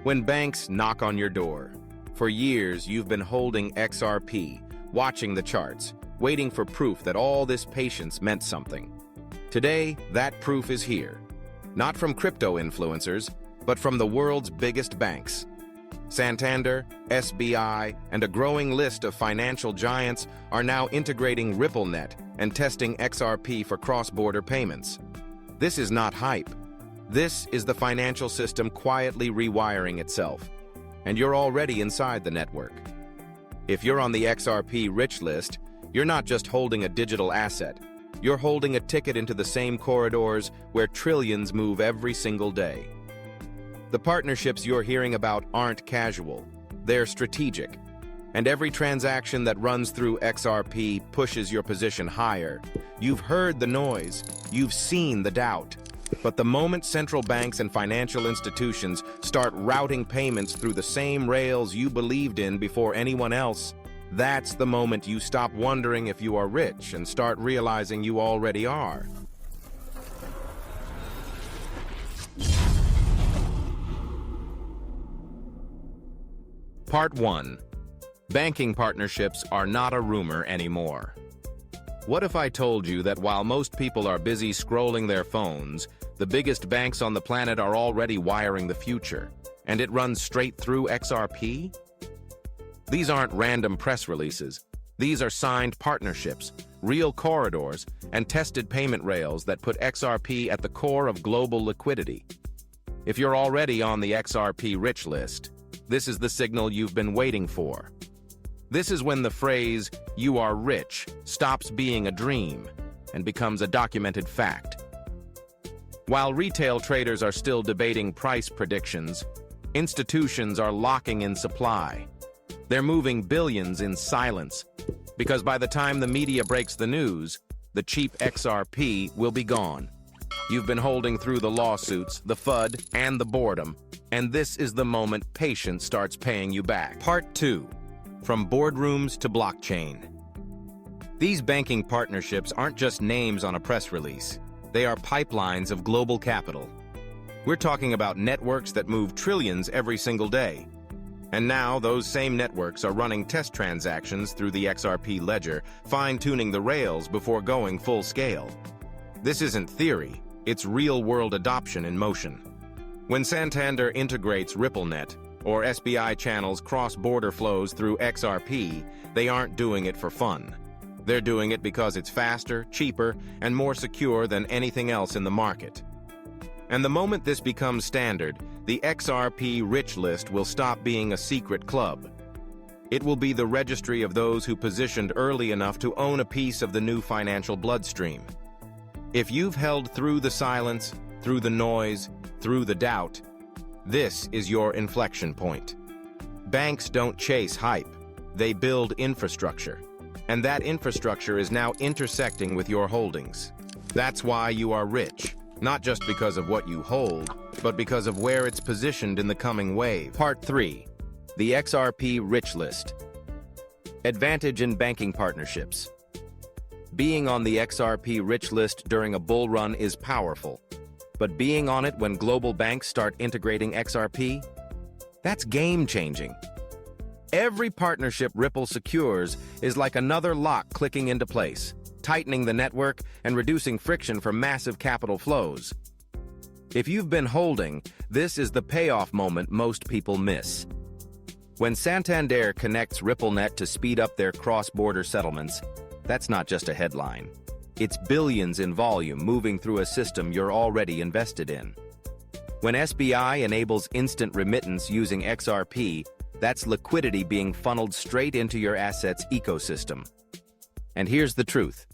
When banks knock on your door. For years, you've been holding XRP, watching the charts, waiting for proof that all this patience meant something. Today, that proof is here. Not from crypto influencers, but from the world's biggest banks. Santander, SBI, and a growing list of financial giants are now integrating RippleNet and testing XRP for cross-border payments. This is not hype. This is the financial system quietly rewiring itself. And you're already inside the network. If you're on the XRP rich list, you're not just holding a digital asset. You're holding a ticket into the same corridors where trillions move every single day. The partnerships you're hearing about aren't casual. They're strategic. And every transaction that runs through XRP pushes your position higher. You've heard the noise. You've seen the doubt. But the moment central banks and financial institutions start routing payments through the same rails you believed in before anyone else, that's the moment you stop wondering if you are rich and start realizing you already are. Part 1. Banking partnerships are not a rumor anymore. What if I told you that while most people are busy scrolling their phones, the biggest banks on the planet are already wiring the future, and it runs straight through XRP? These aren't random press releases. These are signed partnerships, real corridors, and tested payment rails that put XRP at the core of global liquidity. If you're already on the XRP rich list, this is the signal you've been waiting for. This is when the phrase, "you are rich," stops being a dream and becomes a documented fact. While retail traders are still debating price predictions, institutions are locking in supply. They're moving billions in silence, because by the time the media breaks the news, the cheap XRP will be gone. You've been holding through the lawsuits, the FUD, and the boredom, and this is the moment patience starts paying you back. Part 2. From boardrooms to blockchain. These banking partnerships aren't just names on a press release. They are pipelines of global capital. We're talking about networks that move trillions every single day. And now those same networks are running test transactions through the XRP ledger, fine-tuning the rails before going full scale. This isn't theory, it's real-world adoption in motion. When Santander integrates RippleNet, or SBI channels cross-border flows through XRP, they aren't doing it for fun. They're doing it because it's faster, cheaper, and more secure than anything else in the market. And the moment this becomes standard, the XRP rich list will stop being a secret club. It will be the registry of those who positioned early enough to own a piece of the new financial bloodstream. If you've held through the silence, through the noise, through the doubt, this is your inflection point. Banks don't chase hype. They build infrastructure. And that infrastructure is now intersecting with your holdings. That's why you are rich, not just because of what you hold, but because of where it's positioned in the coming wave. Part 3. The XRP Rich List. Advantage in banking partnerships. Being on the XRP Rich List during a bull run is powerful. But being on it when global banks start integrating XRP? That's game-changing. Every partnership Ripple secures is like another lock clicking into place, tightening the network and reducing friction for massive capital flows. If you've been holding, this is the payoff moment most people miss. When Santander connects RippleNet to speed up their cross-border settlements, that's not just a headline. It's billions in volume moving through a system you're already invested in. When SBI enables instant remittance using XRP, that's liquidity being funneled straight into your asset's ecosystem. And here's the truth.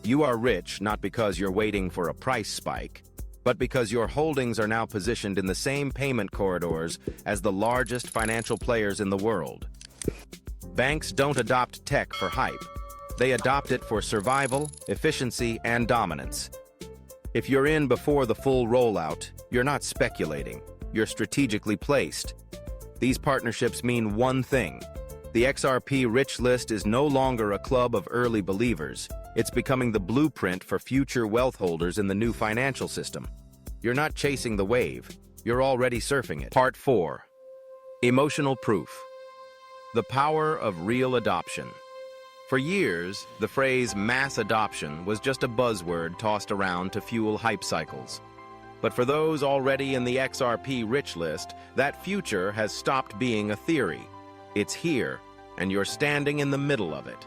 You are rich not because you're waiting for a price spike, but because your holdings are now positioned in the same payment corridors as the largest financial players in the world. Banks don't adopt tech for hype. They adopt it for survival, efficiency, and dominance. If you're in before the full rollout, you're not speculating. You're strategically placed. These partnerships mean one thing. The XRP Rich List is no longer a club of early believers. It's becoming the blueprint for future wealth holders in the new financial system. You're not chasing the wave. You're already surfing it. Part 4. Emotional proof. The power of real adoption. For years, the phrase mass adoption was just a buzzword tossed around to fuel hype cycles. But for those already in the XRP rich list, that future has stopped being a theory. It's here, and you're standing in the middle of it.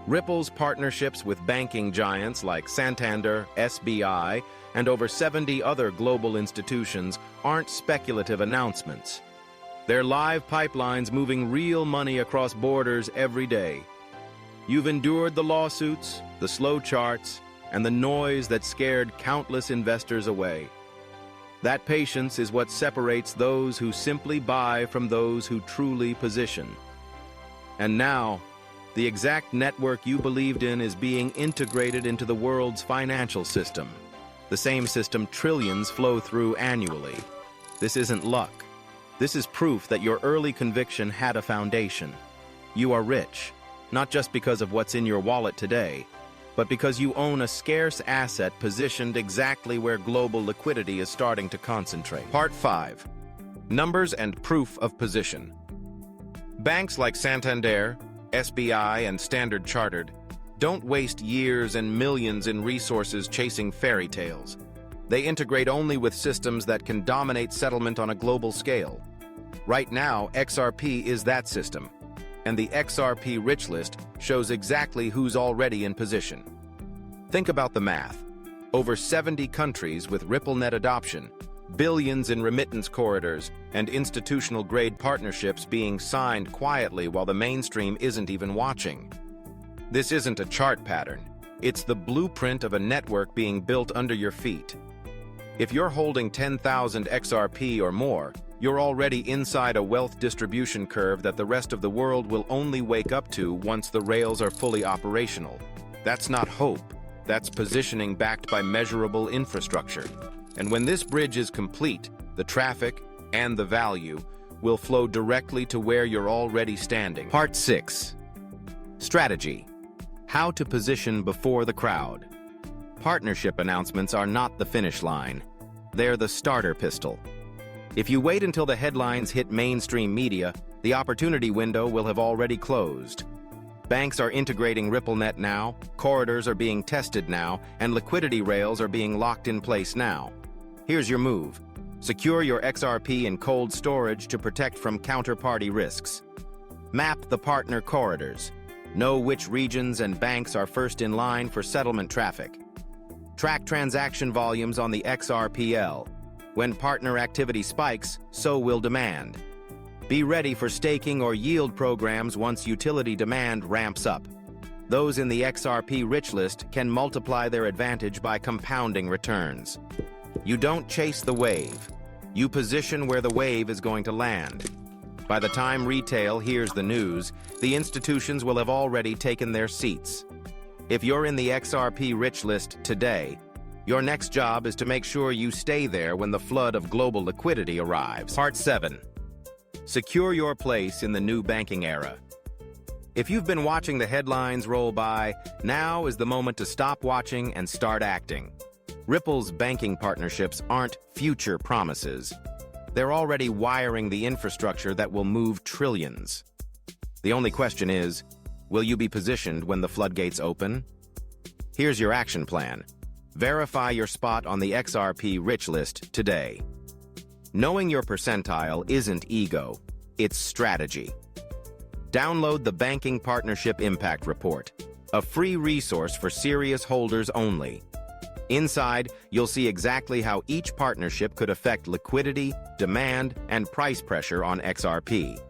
Ripple's partnerships with banking giants like Santander, SBI, and over 70 other global institutions aren't speculative announcements. They're live pipelines moving real money across borders every day. You've endured the lawsuits, the slow charts, and the noise that scared countless investors away. That patience is what separates those who simply buy from those who truly position. And now, the exact network you believed in is being integrated into the world's financial system. The same system trillions flow through annually. This isn't luck. This is proof that your early conviction had a foundation. You are rich, not just because of what's in your wallet today, but because you own a scarce asset positioned exactly where global liquidity is starting to concentrate. Part 5. Numbers and proof of position. Banks like Santander, SBI, and Standard Chartered don't waste years and millions in resources chasing fairy tales. They integrate only with systems that can dominate settlement on a global scale. Right now, XRP is that system, and the XRP rich list shows exactly who's already in position. Think about the math. Over 70 countries with RippleNet adoption, billions in remittance corridors, and institutional-grade partnerships being signed quietly while the mainstream isn't even watching. This isn't a chart pattern. It's the blueprint of a network being built under your feet. If you're holding 10,000 XRP or more, you're already inside a wealth distribution curve that the rest of the world will only wake up to once the rails are fully operational. That's not hope. That's positioning backed by measurable infrastructure. And when this bridge is complete, the traffic and the value will flow directly to where you're already standing. Part 6. Strategy. How to position before the crowd. Partnership announcements are not the finish line. They're the starter pistol. If you wait until the headlines hit mainstream media, the opportunity window will have already closed. Banks are integrating RippleNet now, corridors are being tested now, and liquidity rails are being locked in place now. Here's your move. Secure your XRP in cold storage to protect from counterparty risks. Map the partner corridors. Know which regions and banks are first in line for settlement traffic. Track transaction volumes on the XRPL. When partner activity spikes, so will demand. Be ready for staking or yield programs once utility demand ramps up. Those in the XRP rich list can multiply their advantage by compounding returns. You don't chase the wave. You position where the wave is going to land. By the time retail hears the news, the institutions will have already taken their seats. If you're in the XRP rich list today, your next job is to make sure you stay there when the flood of global liquidity arrives. Part 7. Secure your place in the new banking era. If you've been watching the headlines roll by, now is the moment to stop watching and start acting. Ripple's banking partnerships aren't future promises. They're already wiring the infrastructure that will move trillions. The only question is, will you be positioned when the floodgates open? Here's your action plan. Verify your spot on the XRP rich list today. Knowing your percentile isn't ego, it's strategy. Download the Banking Partnership Impact Report, a free resource for serious holders only. Inside, you'll see exactly how each partnership could affect liquidity, demand, and price pressure on XRP.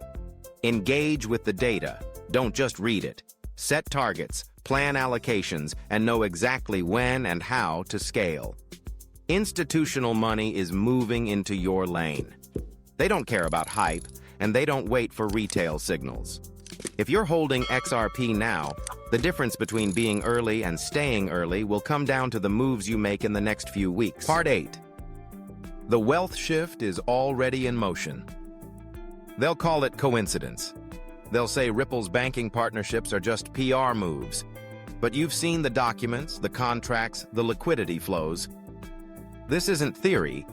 Engage with the data. Don't just read it. Set targets, plan allocations, and know exactly when and how to scale. Institutional money is moving into your lane. They don't care about hype, and they don't wait for retail signals. If you're holding XRP now, the difference between being early and staying early will come down to the moves you make in the next few weeks. Part 8. The wealth shift is already in motion. They'll call it coincidence. They'll say Ripple's banking partnerships are just PR moves. But you've seen the documents, the contracts, the liquidity flows. This isn't theory,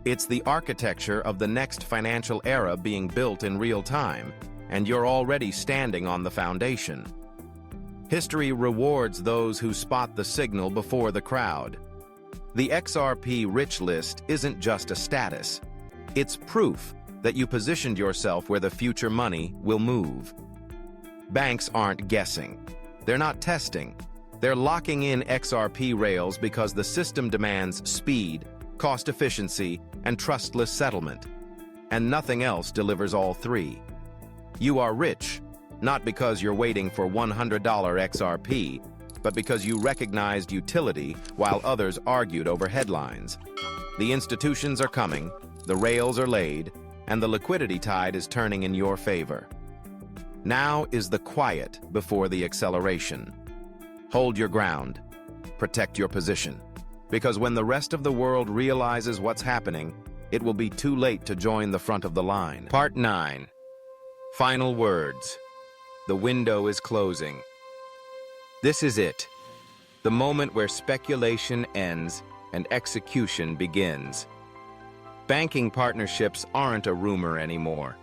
It's the architecture of the next financial era being built in real time, and you're already standing on the foundation. History rewards those who spot the signal before the crowd. The XRP rich list isn't just a status. It's proof that you positioned yourself where the future money will move. Banks aren't guessing. They're not testing. They're locking in XRP rails because the system demands speed, cost efficiency, and trustless settlement. And nothing else delivers all three. You are rich, not because you're waiting for $100 XRP, but because you recognized utility while others argued over headlines. The institutions are coming, the rails are laid, and the liquidity tide is turning in your favor. Now is the quiet before the acceleration. Hold your ground. Protect your position. Because when the rest of the world realizes what's happening, it will be too late to join the front of the line. Part 9. Final words. The window is closing. This is it. The moment where speculation ends and execution begins. Banking partnerships aren't a rumor anymore.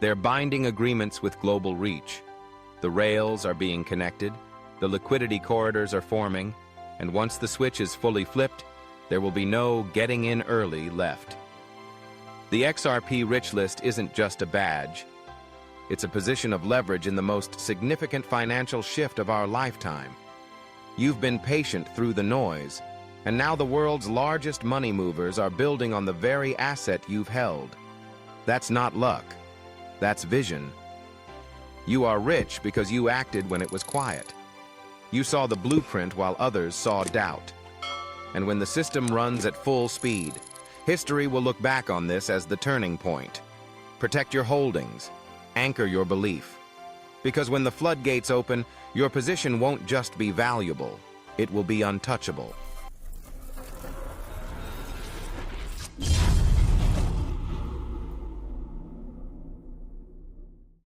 They're binding agreements with global reach. The rails are being connected, the liquidity corridors are forming, and once the switch is fully flipped, there will be no getting in early left. The XRP rich list isn't just a badge. It's a position of leverage in the most significant financial shift of our lifetime. You've been patient through the noise, and now the world's largest money movers are building on the very asset you've held. That's not luck. That's vision. You are rich because you acted when it was quiet. You saw the blueprint while others saw doubt. And when the system runs at full speed, history will look back on this as the turning point. Protect your holdings. Anchor your belief. Because when the floodgates open, your position won't just be valuable, it will be untouchable.